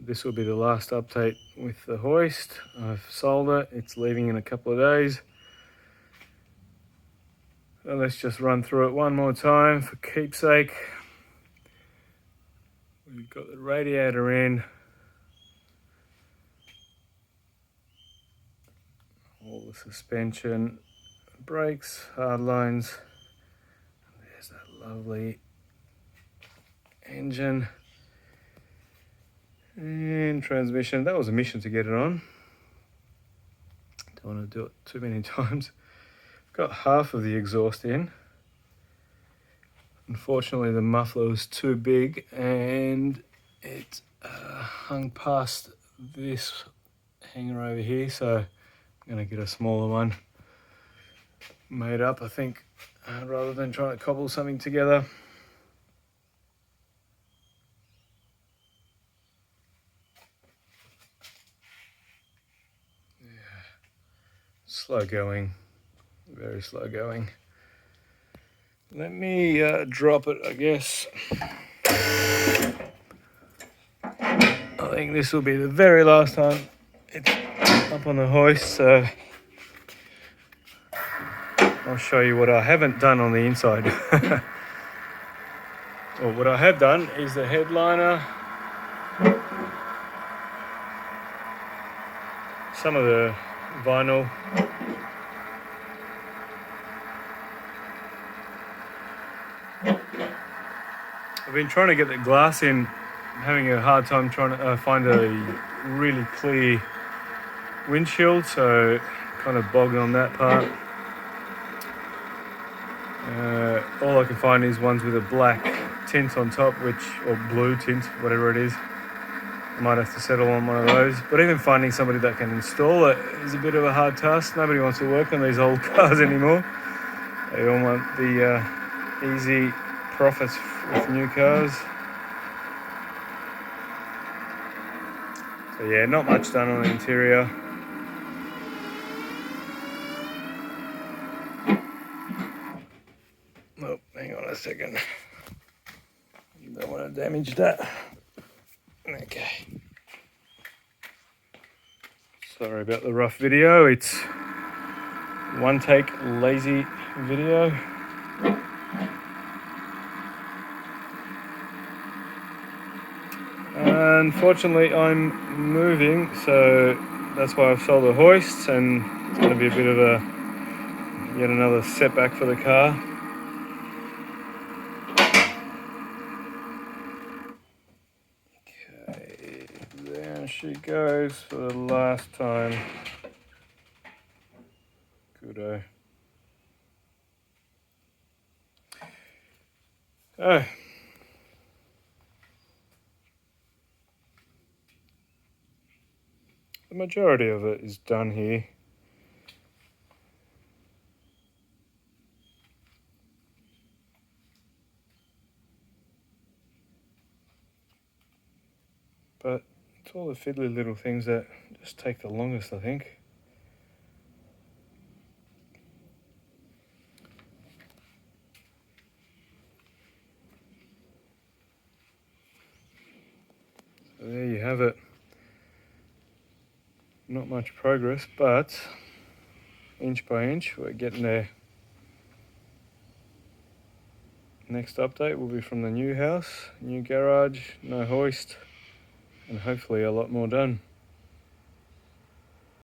This will be the last update with the hoist. I've sold it, it's leaving in a couple of days. So let's just run through it one more time for keepsake. We've got the radiator in. All the suspension, brakes, hard lines. There's that lovely engine. And transmission. That was a mission to get it on. Don't want to do it too many times. Got half of the exhaust in. Unfortunately, the muffler was too big and it hung past this hanger over here, so I'm going to get a smaller one made up, I think, rather than trying to cobble something together. Yeah. Slow going, very slow going. Let me drop it, I guess. I think this will be the very last time it's up on the hoist, so I'll show you what I haven't done on the inside. Well, what I have done is the headliner, some of the vinyl, I've been trying to get the glass in. I'm having a hard time trying to find a really clear windshield, so kind of bogged on that part. All I can find is ones with a black tint on top, or blue tint, whatever it is. I might have to settle on one of those. But even finding somebody that can install it is a bit of a hard task. Nobody wants to work on these old cars anymore. They all want the easy profits with new cars. So yeah, not much done on the interior. Oh, hang on a second. Don't want to damage that. Okay. Sorry about the rough video. It's one take lazy video. Unfortunately, I'm moving, so that's why I've sold the hoists, and it's going to be a bit of yet another setback for the car. Okay, there she goes for the last time. Good-o. Oh. The majority of it is done here. But it's all the fiddly little things that just take the longest, I think. So there you have it. Not much progress, but inch by inch, we're getting there. Next update will be from the new house, new garage, no hoist, and hopefully a lot more done.